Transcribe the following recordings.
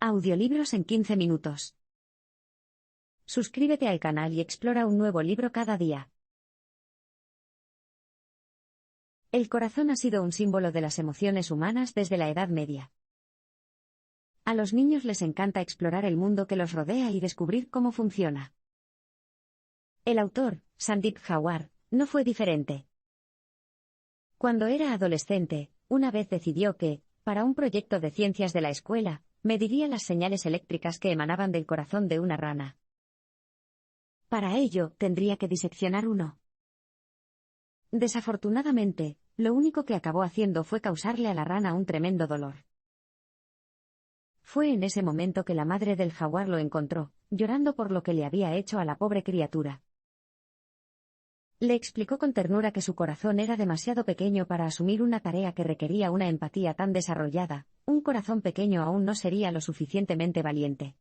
Audiolibros en 15 minutos. Suscríbete al canal y explora un nuevo libro cada día. El corazón ha sido un símbolo de las emociones humanas desde la Edad Media. A los niños les encanta explorar el mundo que los rodea y descubrir cómo funciona. El autor, Sandeep Jawar, no fue diferente. Cuando era adolescente, una vez decidió que, para un proyecto de ciencias de la escuela, mediría las señales eléctricas que emanaban del corazón de una rana. Para ello, tendría que diseccionar uno. Desafortunadamente, lo único que acabó haciendo fue causarle a la rana un tremendo dolor. Fue en ese momento que la madre del jaguar lo encontró, llorando por lo que le había hecho a la pobre criatura. Le explicó con ternura que su corazón era demasiado pequeño para asumir una tarea que requería una empatía tan desarrollada, un corazón pequeño aún no sería lo suficientemente valiente.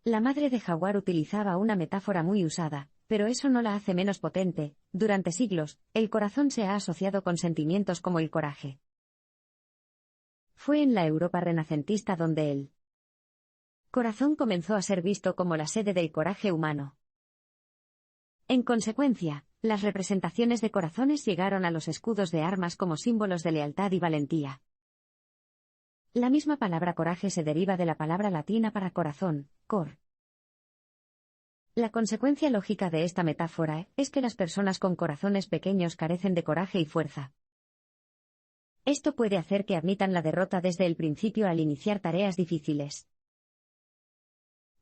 La madre de jaguar utilizaba una metáfora muy usada, pero eso no la hace menos potente. Durante siglos, el corazón se ha asociado con sentimientos como el coraje. Fue en la Europa renacentista donde el corazón comenzó a ser visto como la sede del coraje humano. En consecuencia, las representaciones de corazones llegaron a los escudos de armas como símbolos de lealtad y valentía. La misma palabra coraje se deriva de la palabra latina para corazón, cor. La consecuencia lógica de esta metáfora es que las personas con corazones pequeños carecen de coraje y fuerza. Esto puede hacer que admitan la derrota desde el principio al iniciar tareas difíciles.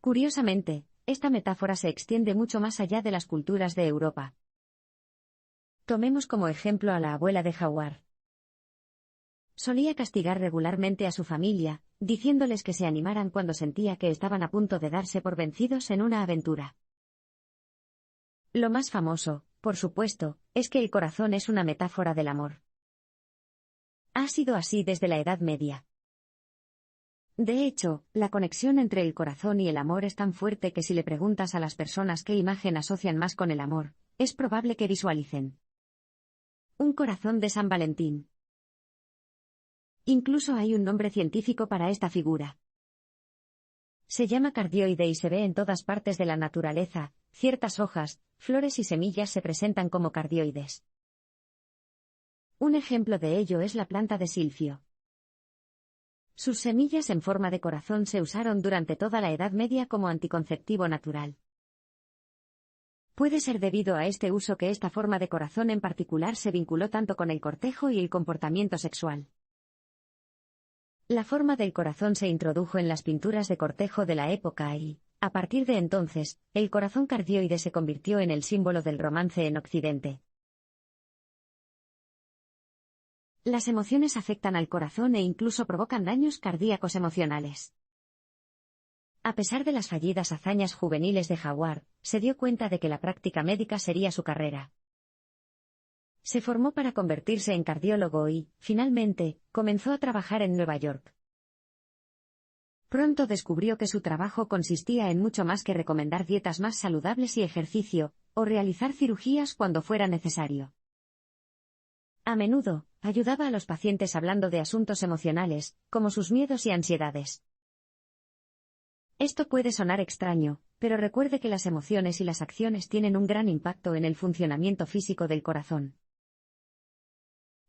Curiosamente, esta metáfora se extiende mucho más allá de las culturas de Europa. Tomemos como ejemplo a la abuela de Jawar. Solía castigar regularmente a su familia, diciéndoles que se animaran cuando sentía que estaban a punto de darse por vencidos en una aventura. Lo más famoso, por supuesto, es que el corazón es una metáfora del amor. Ha sido así desde la Edad Media. De hecho, la conexión entre el corazón y el amor es tan fuerte que si le preguntas a las personas qué imagen asocian más con el amor, es probable que visualicen un corazón de San Valentín. Incluso hay un nombre científico para esta figura. Se llama cardioide y se ve en todas partes de la naturaleza. Ciertas hojas, flores y semillas se presentan como cardioides. Un ejemplo de ello es la planta de silfio. Sus semillas en forma de corazón se usaron durante toda la Edad Media como anticonceptivo natural. Puede ser debido a este uso que esta forma de corazón en particular se vinculó tanto con el cortejo y el comportamiento sexual. La forma del corazón se introdujo en las pinturas de cortejo de la época y, a partir de entonces, el corazón cardioide se convirtió en el símbolo del romance en Occidente. Las emociones afectan al corazón e incluso provocan daños cardíacos emocionales. A pesar de las fallidas hazañas juveniles de Jawar, se dio cuenta de que la práctica médica sería su carrera. Se formó para convertirse en cardiólogo y, finalmente, comenzó a trabajar en Nueva York. Pronto descubrió que su trabajo consistía en mucho más que recomendar dietas más saludables y ejercicio, o realizar cirugías cuando fuera necesario. A menudo, ayudaba a los pacientes hablando de asuntos emocionales, como sus miedos y ansiedades. Esto puede sonar extraño, pero recuerde que las emociones y las acciones tienen un gran impacto en el funcionamiento físico del corazón.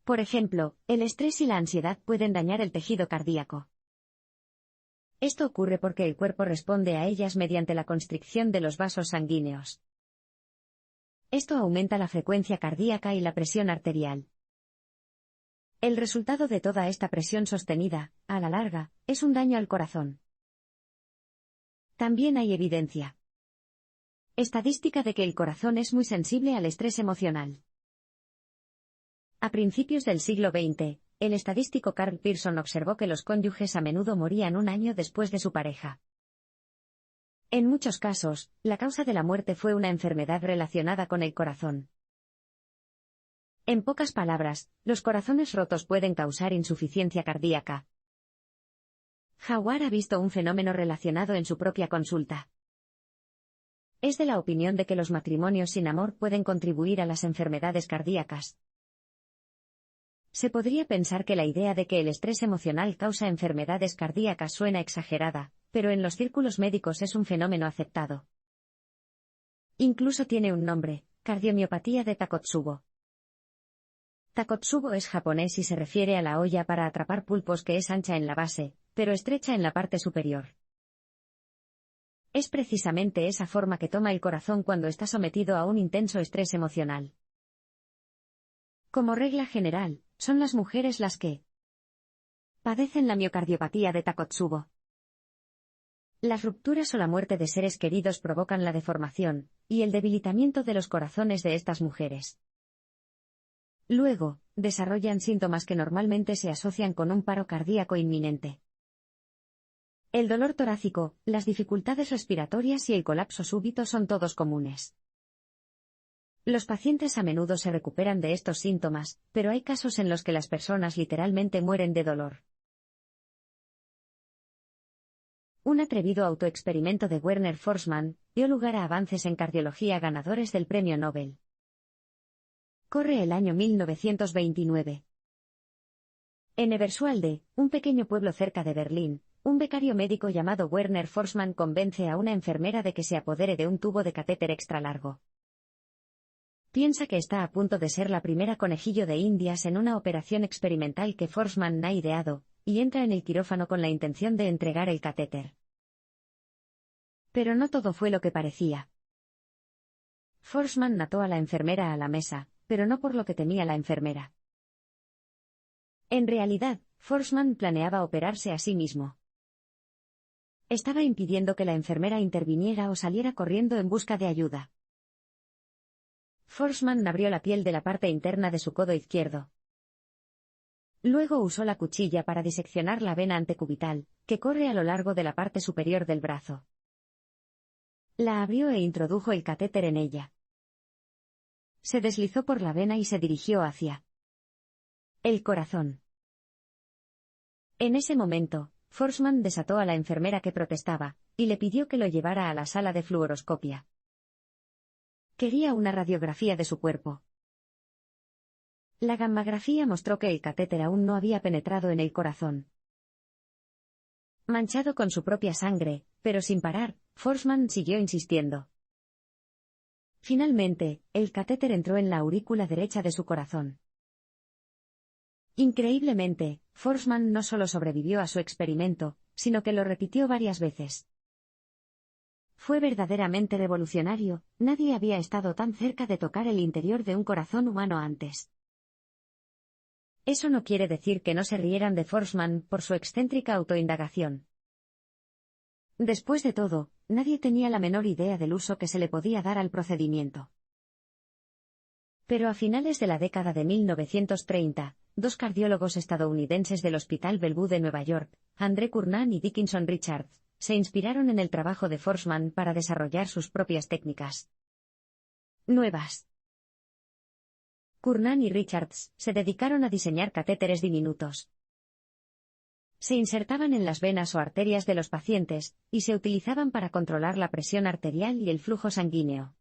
Por ejemplo, el estrés y la ansiedad pueden dañar el tejido cardíaco. Esto ocurre porque el cuerpo responde a ellas mediante la constricción de los vasos sanguíneos. Esto aumenta la frecuencia cardíaca y la presión arterial. El resultado de toda esta presión sostenida, a la larga, es un daño al corazón. También hay evidencia estadística de que el corazón es muy sensible al estrés emocional. A principios del siglo XX, el estadístico Carl Pearson observó que los cónyuges a menudo morían un año después de su pareja. En muchos casos, la causa de la muerte fue una enfermedad relacionada con el corazón. En pocas palabras, los corazones rotos pueden causar insuficiencia cardíaca. Jawar ha visto un fenómeno relacionado en su propia consulta. Es de la opinión de que los matrimonios sin amor pueden contribuir a las enfermedades cardíacas. Se podría pensar que la idea de que el estrés emocional causa enfermedades cardíacas suena exagerada, pero en los círculos médicos es un fenómeno aceptado. Incluso tiene un nombre: cardiomiopatía de Takotsubo. Takotsubo es japonés y se refiere a la olla para atrapar pulpos que es ancha en la base, pero estrecha en la parte superior. Es precisamente esa forma que toma el corazón cuando está sometido a un intenso estrés emocional. Como regla general, son las mujeres las que padecen la miocardiopatía de Takotsubo. Las rupturas o la muerte de seres queridos provocan la deformación y el debilitamiento de los corazones de estas mujeres. Luego, desarrollan síntomas que normalmente se asocian con un paro cardíaco inminente. El dolor torácico, las dificultades respiratorias y el colapso súbito son todos comunes. Los pacientes a menudo se recuperan de estos síntomas, pero hay casos en los que las personas literalmente mueren de dolor. Un atrevido autoexperimento de Werner Forsman dio lugar a avances en cardiología ganadores del Premio Nobel. Corre el año 1929. En Eberswalde, un pequeño pueblo cerca de Berlín, un becario médico llamado Werner Forsman convence a una enfermera de que se apodere de un tubo de catéter extra largo. Piensa que está a punto de ser la primera conejillo de Indias en una operación experimental que Forsman ha ideado, y entra en el quirófano con la intención de entregar el catéter. Pero no todo fue lo que parecía. Forsman ató a la enfermera a la mesa, pero no por lo que temía la enfermera. En realidad, Forsman planeaba operarse a sí mismo. Estaba impidiendo que la enfermera interviniera o saliera corriendo en busca de ayuda. Forsman abrió la piel de la parte interna de su codo izquierdo. Luego usó la cuchilla para diseccionar la vena antecubital, que corre a lo largo de la parte superior del brazo. La abrió e introdujo el catéter en ella. Se deslizó por la vena y se dirigió hacia el corazón. En ese momento, Forsman desató a la enfermera que protestaba, y le pidió que lo llevara a la sala de fluoroscopia. Quería una radiografía de su cuerpo. La gammagrafía mostró que el catéter aún no había penetrado en el corazón. Manchado con su propia sangre, pero sin parar, Forsman siguió insistiendo. Finalmente, el catéter entró en la aurícula derecha de su corazón. Increíblemente, Forsman no solo sobrevivió a su experimento, sino que lo repitió varias veces. Fue verdaderamente revolucionario, nadie había estado tan cerca de tocar el interior de un corazón humano antes. Eso no quiere decir que no se rieran de Forsman por su excéntrica autoindagación. Después de todo, nadie tenía la menor idea del uso que se le podía dar al procedimiento. Pero a finales de la década de 1930, dos cardiólogos estadounidenses del Hospital Bellevue de Nueva York, André Curnan y Dickinson Richards, se inspiraron en el trabajo de Forsman para desarrollar sus propias técnicas nuevas. Curnan y Richards se dedicaron a diseñar catéteres diminutos. Se insertaban en las venas o arterias de los pacientes, y se utilizaban para controlar la presión arterial y el flujo sanguíneo.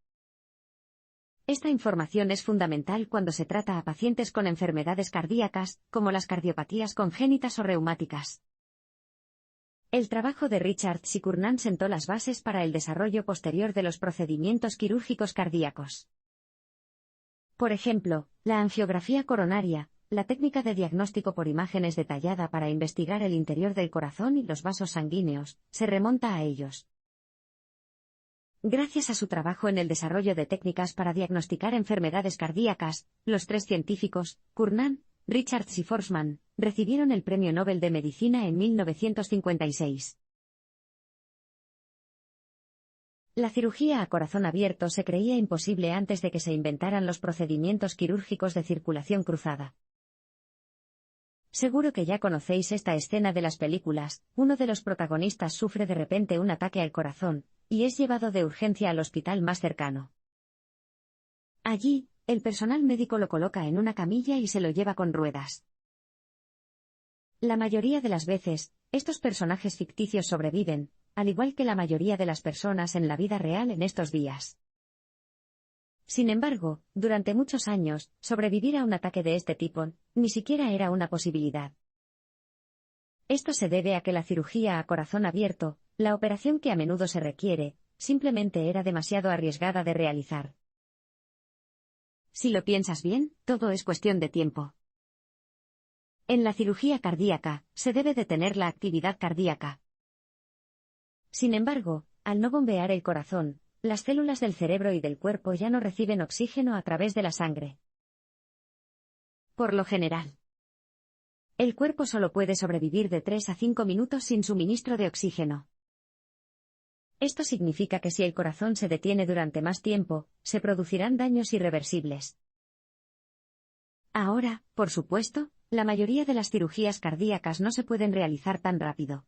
Esta información es fundamental cuando se trata a pacientes con enfermedades cardíacas, como las cardiopatías congénitas o reumáticas. El trabajo de Richards y Curnan sentó las bases para el desarrollo posterior de los procedimientos quirúrgicos cardíacos. Por ejemplo, la angiografía coronaria, la técnica de diagnóstico por imágenes detallada para investigar el interior del corazón y los vasos sanguíneos, se remonta a ellos. Gracias a su trabajo en el desarrollo de técnicas para diagnosticar enfermedades cardíacas, los tres científicos, Curnan, Richards y Forsman, recibieron el Premio Nobel de Medicina en 1956. La cirugía a corazón abierto se creía imposible antes de que se inventaran los procedimientos quirúrgicos de circulación cruzada. Seguro que ya conocéis esta escena de las películas: uno de los protagonistas sufre de repente un ataque al corazón, y es llevado de urgencia al hospital más cercano. Allí, el personal médico lo coloca en una camilla y se lo lleva con ruedas. La mayoría de las veces, estos personajes ficticios sobreviven, al igual que la mayoría de las personas en la vida real en estos días. Sin embargo, durante muchos años, sobrevivir a un ataque de este tipo ni siquiera era una posibilidad. Esto se debe a que la cirugía a corazón abierto, la operación que a menudo se requiere, simplemente era demasiado arriesgada de realizar. Si lo piensas bien, todo es cuestión de tiempo. En la cirugía cardíaca, se debe detener la actividad cardíaca. Sin embargo, al no bombear el corazón, las células del cerebro y del cuerpo ya no reciben oxígeno a través de la sangre. Por lo general, el cuerpo solo puede sobrevivir de 3 a 5 minutos sin suministro de oxígeno. Esto significa que si el corazón se detiene durante más tiempo, se producirán daños irreversibles. Ahora, por supuesto, la mayoría de las cirugías cardíacas no se pueden realizar tan rápido.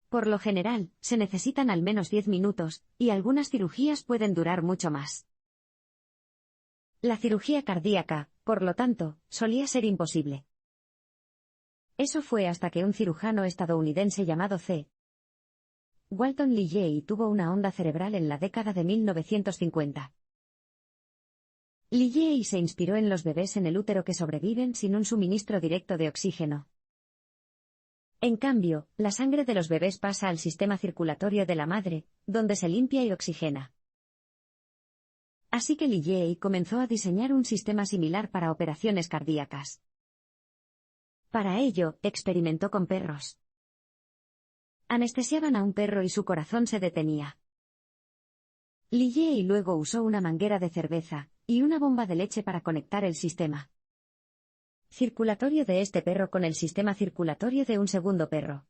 Por lo general, se necesitan al menos 10 minutos, y algunas cirugías pueden durar mucho más. La cirugía cardíaca, por lo tanto, solía ser imposible. Eso fue hasta que un cirujano estadounidense llamado C. Walton Liggey tuvo una onda cerebral en la década de 1950. Liggey se inspiró en los bebés en el útero que sobreviven sin un suministro directo de oxígeno. En cambio, la sangre de los bebés pasa al sistema circulatorio de la madre, donde se limpia y oxigena. Así que Liggey comenzó a diseñar un sistema similar para operaciones cardíacas. Para ello, experimentó con perros. Anestesiaban a un perro y su corazón se detenía. Liggey luego usó una manguera de cerveza y una bomba de leche para conectar el sistema circulatorio de este perro con el sistema circulatorio de un segundo perro.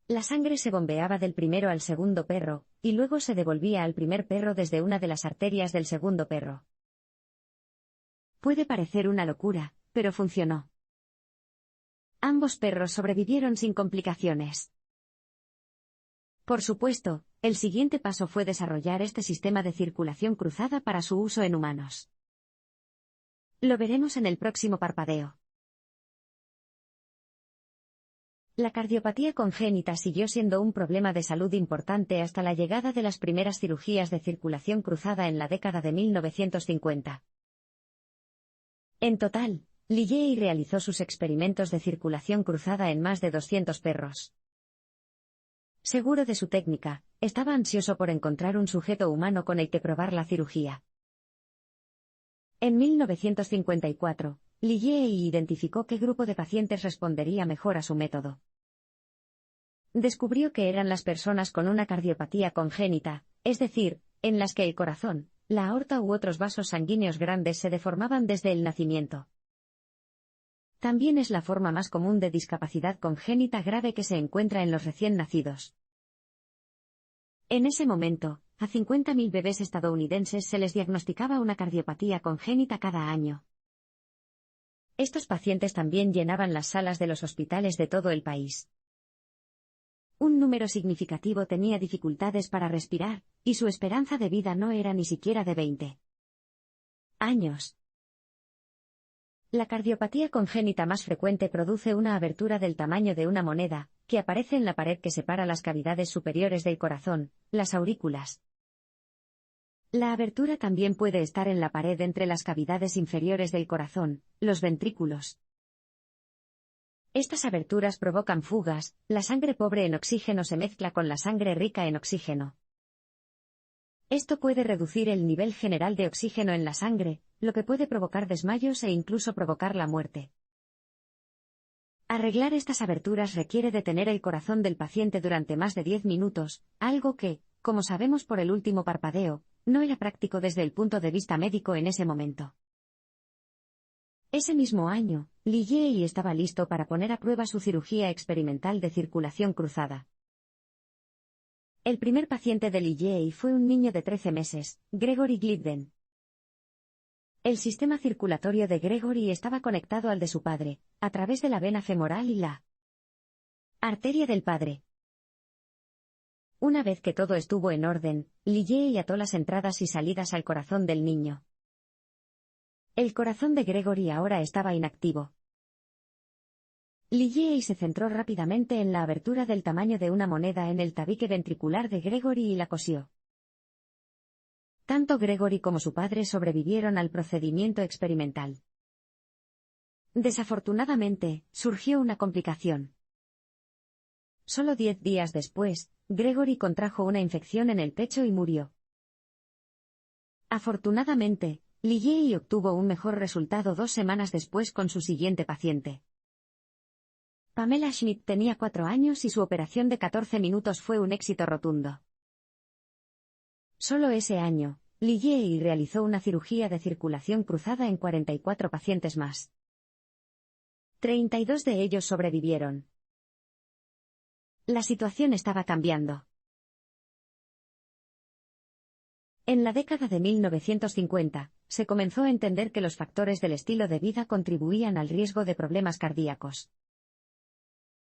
La sangre se bombeaba del primero al segundo perro, y luego se devolvía al primer perro desde una de las arterias del segundo perro. Puede parecer una locura, pero funcionó. Ambos perros sobrevivieron sin complicaciones. Por supuesto, el siguiente paso fue desarrollar este sistema de circulación cruzada para su uso en humanos. Lo veremos en el próximo parpadeo. La cardiopatía congénita siguió siendo un problema de salud importante hasta la llegada de las primeras cirugías de circulación cruzada en la década de 1950. En total, Liggey realizó sus experimentos de circulación cruzada en más de 200 perros. Seguro de su técnica, estaba ansioso por encontrar un sujeto humano con el que probar la cirugía. En 1954, Liggey identificó qué grupo de pacientes respondería mejor a su método. Descubrió que eran las personas con una cardiopatía congénita, es decir, en las que el corazón, la aorta u otros vasos sanguíneos grandes se deformaban desde el nacimiento. También es la forma más común de discapacidad congénita grave que se encuentra en los recién nacidos. En ese momento, a 50.000 bebés estadounidenses se les diagnosticaba una cardiopatía congénita cada año. Estos pacientes también llenaban las salas de los hospitales de todo el país. Un número significativo tenía dificultades para respirar, y su esperanza de vida no era ni siquiera de 20 años. La cardiopatía congénita más frecuente produce una abertura del tamaño de una moneda, que aparece en la pared que separa las cavidades superiores del corazón, las aurículas. La abertura también puede estar en la pared entre las cavidades inferiores del corazón, los ventrículos. Estas aberturas provocan fugas, la sangre pobre en oxígeno se mezcla con la sangre rica en oxígeno. Esto puede reducir el nivel general de oxígeno en la sangre, lo que puede provocar desmayos e incluso provocar la muerte. Arreglar estas aberturas requiere detener el corazón del paciente durante más de 10 minutos, algo que, como sabemos por el último parpadeo, no era práctico desde el punto de vista médico en ese momento. Ese mismo año, Liggey estaba listo para poner a prueba su cirugía experimental de circulación cruzada. El primer paciente de Liggey fue un niño de 13 meses, Gregory Glidden. El sistema circulatorio de Gregory estaba conectado al de su padre, a través de la vena femoral y la arteria del padre. Una vez que todo estuvo en orden, Liggey ató las entradas y salidas al corazón del niño. El corazón de Gregory ahora estaba inactivo. Liggey se centró rápidamente en la abertura del tamaño de una moneda en el tabique ventricular de Gregory y la cosió. Tanto Gregory como su padre sobrevivieron al procedimiento experimental. Desafortunadamente, surgió una complicación. Solo 10 días después, Gregory contrajo una infección en el pecho y murió. Afortunadamente, Liggey obtuvo un mejor resultado 2 semanas después con su siguiente paciente. Pamela Schmidt tenía 4 años y su operación de 14 minutos fue un éxito rotundo. Solo ese año, Liggey realizó una cirugía de circulación cruzada en 44 pacientes más. 32 de ellos sobrevivieron. La situación estaba cambiando. En la década de 1950, se comenzó a entender que los factores del estilo de vida contribuían al riesgo de problemas cardíacos.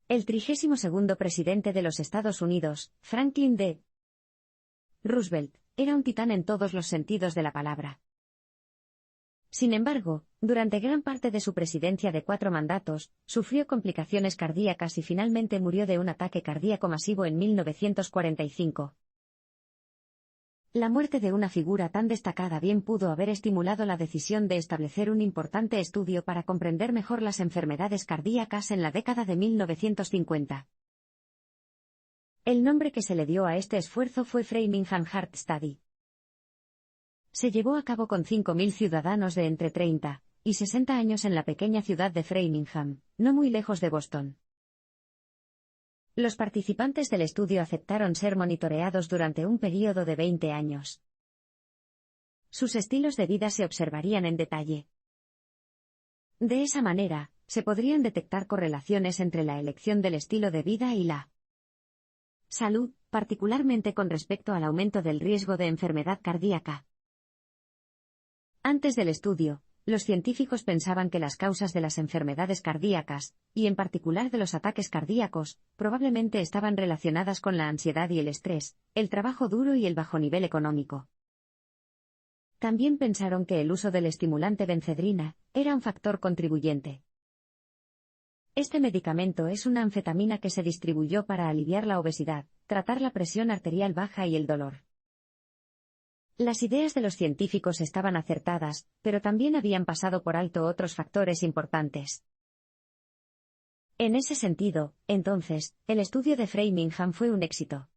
El 32º presidente de los Estados Unidos, Franklin D. Roosevelt, era un titán en todos los sentidos de la palabra. Sin embargo, durante gran parte de su presidencia de 4 mandatos, sufrió complicaciones cardíacas y finalmente murió de un ataque cardíaco masivo en 1945. La muerte de una figura tan destacada bien pudo haber estimulado la decisión de establecer un importante estudio para comprender mejor las enfermedades cardíacas en la década de 1950. El nombre que se le dio a este esfuerzo fue Framingham Heart Study. Se llevó a cabo con 5.000 ciudadanos de entre 30 y 60 años en la pequeña ciudad de Framingham, no muy lejos de Boston. Los participantes del estudio aceptaron ser monitoreados durante un período de 20 años. Sus estilos de vida se observarían en detalle. De esa manera, se podrían detectar correlaciones entre la elección del estilo de vida y la salud, particularmente con respecto al aumento del riesgo de enfermedad cardíaca. Antes del estudio, los científicos pensaban que las causas de las enfermedades cardíacas, y en particular de los ataques cardíacos, probablemente estaban relacionadas con la ansiedad y el estrés, el trabajo duro y el bajo nivel económico. También pensaron que el uso del estimulante benzedrina era un factor contribuyente. Este medicamento es una anfetamina que se distribuyó para aliviar la obesidad, tratar la presión arterial baja y el dolor. Las ideas de los científicos estaban acertadas, pero también habían pasado por alto otros factores importantes. En ese sentido, entonces, el estudio de Framingham fue un éxito.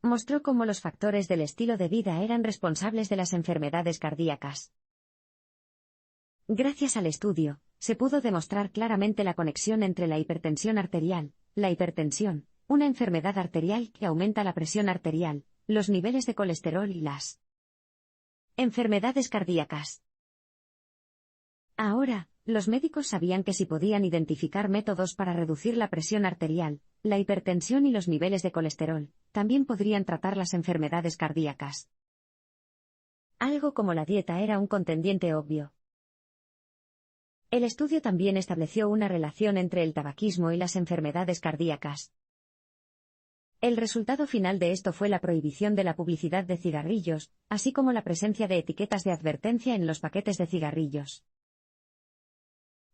Mostró cómo los factores del estilo de vida eran responsables de las enfermedades cardíacas. Gracias al estudio, se pudo demostrar claramente la conexión entre la hipertensión arterial, la hipertensión, una enfermedad arterial que aumenta la presión arterial, los niveles de colesterol y las enfermedades cardíacas. Ahora, los médicos sabían que si podían identificar métodos para reducir la presión arterial, la hipertensión y los niveles de colesterol, también podrían tratar las enfermedades cardíacas. Algo como la dieta era un contendiente obvio. El estudio también estableció una relación entre el tabaquismo y las enfermedades cardíacas. El resultado final de esto fue la prohibición de la publicidad de cigarrillos, así como la presencia de etiquetas de advertencia en los paquetes de cigarrillos.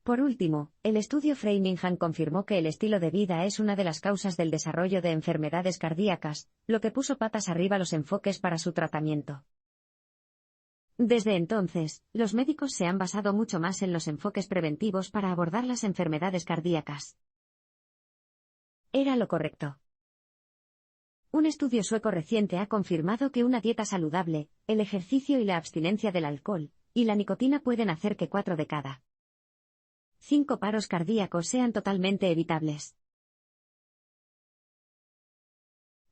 Por último, el estudio Framingham confirmó que el estilo de vida es una de las causas del desarrollo de enfermedades cardíacas, lo que puso patas arriba los enfoques para su tratamiento. Desde entonces, los médicos se han basado mucho más en los enfoques preventivos para abordar las enfermedades cardíacas. Era lo correcto. Un estudio sueco reciente ha confirmado que una dieta saludable, el ejercicio y la abstinencia del alcohol y la nicotina pueden hacer que 4 de cada 5 paros cardíacos sean totalmente evitables.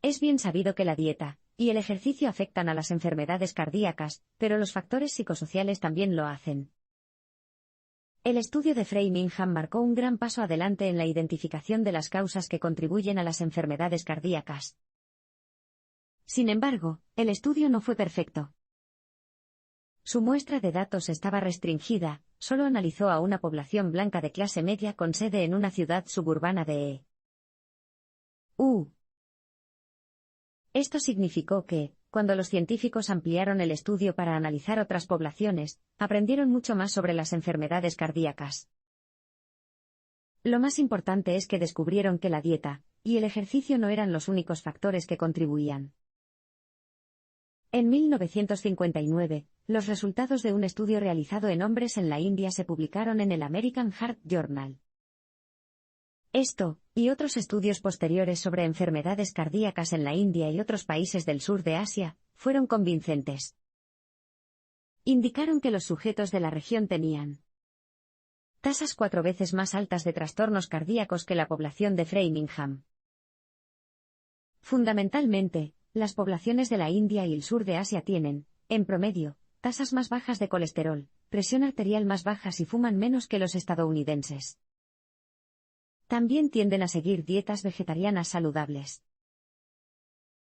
Es bien sabido que la dieta y el ejercicio afectan a las enfermedades cardíacas, pero los factores psicosociales también lo hacen. El estudio de Framingham marcó un gran paso adelante en la identificación de las causas que contribuyen a las enfermedades cardíacas. Sin embargo, el estudio no fue perfecto. Su muestra de datos estaba restringida, solo analizó a una población blanca de clase media con sede en una ciudad suburbana de EU. Esto significó que, cuando los científicos ampliaron el estudio para analizar otras poblaciones, aprendieron mucho más sobre las enfermedades cardíacas. Lo más importante es que descubrieron que la dieta y el ejercicio no eran los únicos factores que contribuían. En 1959, los resultados de un estudio realizado en hombres en la India se publicaron en el American Heart Journal. Esto, y otros estudios posteriores sobre enfermedades cardíacas en la India y otros países del sur de Asia, fueron convincentes. Indicaron que los sujetos de la región tenían tasas 4 veces más altas de trastornos cardíacos que la población de Framingham. Fundamentalmente, las poblaciones de la India y el sur de Asia tienen, en promedio, tasas más bajas de colesterol, presión arterial más bajas y fuman menos que los estadounidenses. También tienden a seguir dietas vegetarianas saludables.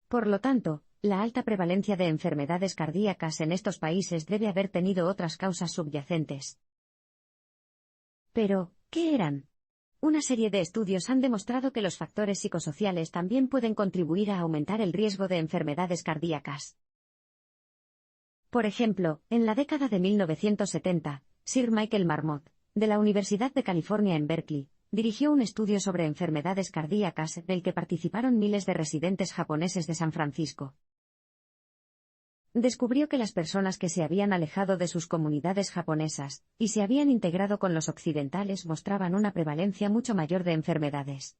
Por lo tanto, la alta prevalencia de enfermedades cardíacas en estos países debe haber tenido otras causas subyacentes. Pero, ¿qué eran? Una serie de estudios han demostrado que los factores psicosociales también pueden contribuir a aumentar el riesgo de enfermedades cardíacas. Por ejemplo, en la década de 1970, Sir Michael Marmot, de la Universidad de California en Berkeley, dirigió un estudio sobre enfermedades cardíacas en el que participaron miles de residentes japoneses de San Francisco. Descubrió que las personas que se habían alejado de sus comunidades japonesas y se habían integrado con los occidentales mostraban una prevalencia mucho mayor de enfermedades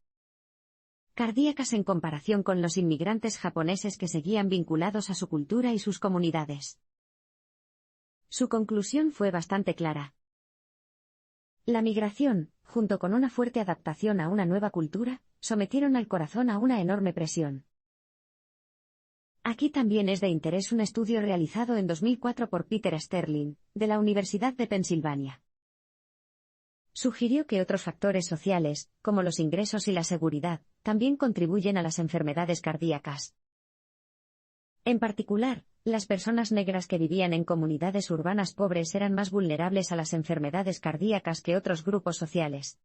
cardíacas en comparación con los inmigrantes japoneses que seguían vinculados a su cultura y sus comunidades. Su conclusión fue bastante clara. La migración, junto con una fuerte adaptación a una nueva cultura, sometieron al corazón a una enorme presión. Aquí también es de interés un estudio realizado en 2004 por Peter Sterling, de la Universidad de Pensilvania. Sugirió que otros factores sociales, como los ingresos y la seguridad, también contribuyen a las enfermedades cardíacas. En particular, las personas negras que vivían en comunidades urbanas pobres eran más vulnerables a las enfermedades cardíacas que otros grupos sociales.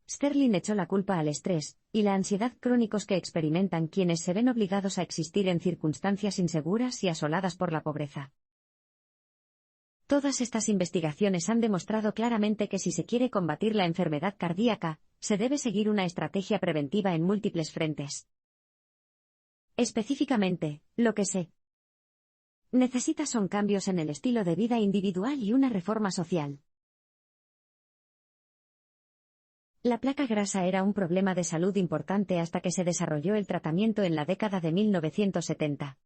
Sterling echó la culpa al estrés y la ansiedad crónicos que experimentan quienes se ven obligados a existir en circunstancias inseguras y asoladas por la pobreza. Todas estas investigaciones han demostrado claramente que si se quiere combatir la enfermedad cardíaca, se debe seguir una estrategia preventiva en múltiples frentes. Específicamente, lo que se necesita son cambios en el estilo de vida individual y una reforma social. La placa grasa era un problema de salud importante hasta que se desarrolló el tratamiento en la década de 1970.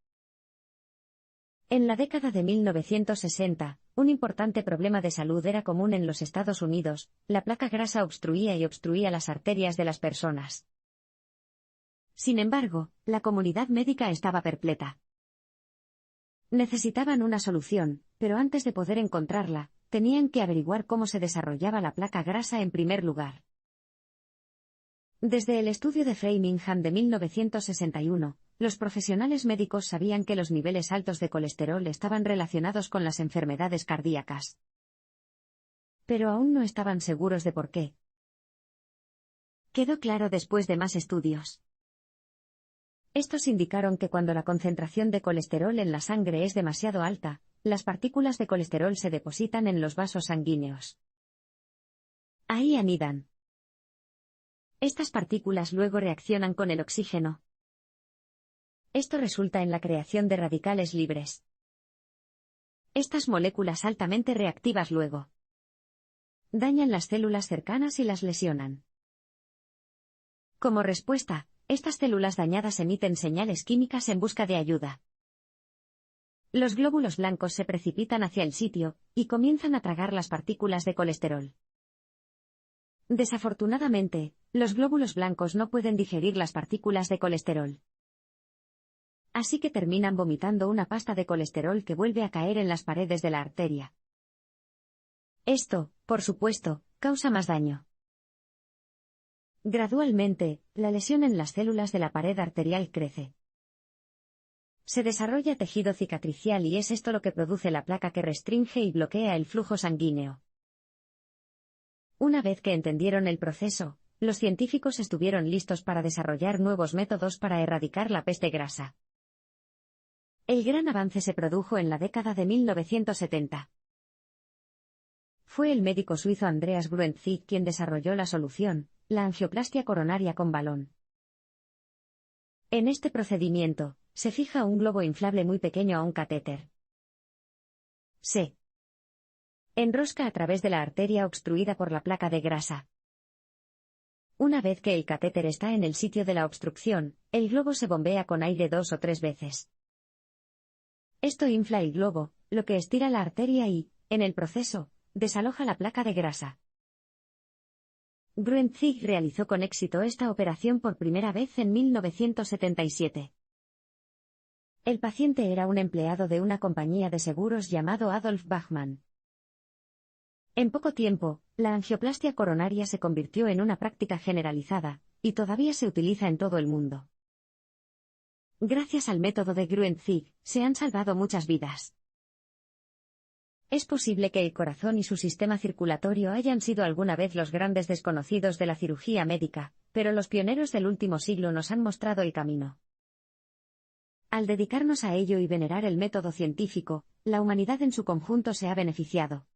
En la década de 1960, un importante problema de salud era común en los Estados Unidos: la placa grasa obstruía las arterias de las personas. Sin embargo, la comunidad médica estaba perpleja. Necesitaban una solución, pero antes de poder encontrarla, tenían que averiguar cómo se desarrollaba la placa grasa en primer lugar. Desde el estudio de Framingham de 1961, los profesionales médicos sabían que los niveles altos de colesterol estaban relacionados con las enfermedades cardíacas. Pero aún no estaban seguros de por qué. Quedó claro después de más estudios. Estos indicaron que cuando la concentración de colesterol en la sangre es demasiado alta, las partículas de colesterol se depositan en los vasos sanguíneos. Ahí anidan. Estas partículas luego reaccionan con el oxígeno. Esto resulta en la creación de radicales libres. Estas moléculas altamente reactivas luego dañan las células cercanas y las lesionan. Como respuesta, estas células dañadas emiten señales químicas en busca de ayuda. Los glóbulos blancos se precipitan hacia el sitio y comienzan a tragar las partículas de colesterol. Desafortunadamente, los glóbulos blancos no pueden digerir las partículas de colesterol. Así que terminan vomitando una pasta de colesterol que vuelve a caer en las paredes de la arteria. Esto, por supuesto, causa más daño. Gradualmente, la lesión en las células de la pared arterial crece. Se desarrolla tejido cicatricial y es esto lo que produce la placa que restringe y bloquea el flujo sanguíneo. Una vez que entendieron el proceso, los científicos estuvieron listos para desarrollar nuevos métodos para erradicar la peste grasa. El gran avance se produjo en la década de 1970. Fue el médico suizo Andreas Gruentzig quien desarrolló la solución, la angioplastia coronaria con balón. En este procedimiento, se fija un globo inflable muy pequeño a un catéter. Se enrosca a través de la arteria obstruida por la placa de grasa. Una vez que el catéter está en el sitio de la obstrucción, el globo se bombea con aire 2 o 3 veces. Esto infla el globo, lo que estira la arteria y, en el proceso, desaloja la placa de grasa. Gruentzig realizó con éxito esta operación por primera vez en 1977. El paciente era un empleado de una compañía de seguros llamado Adolf Bachmann. En poco tiempo, la angioplastia coronaria se convirtió en una práctica generalizada, y todavía se utiliza en todo el mundo. Gracias al método de Gruentzig, se han salvado muchas vidas. Es posible que el corazón y su sistema circulatorio hayan sido alguna vez los grandes desconocidos de la cirugía médica, pero los pioneros del último siglo nos han mostrado el camino. Al dedicarnos a ello y venerar el método científico, la humanidad en su conjunto se ha beneficiado.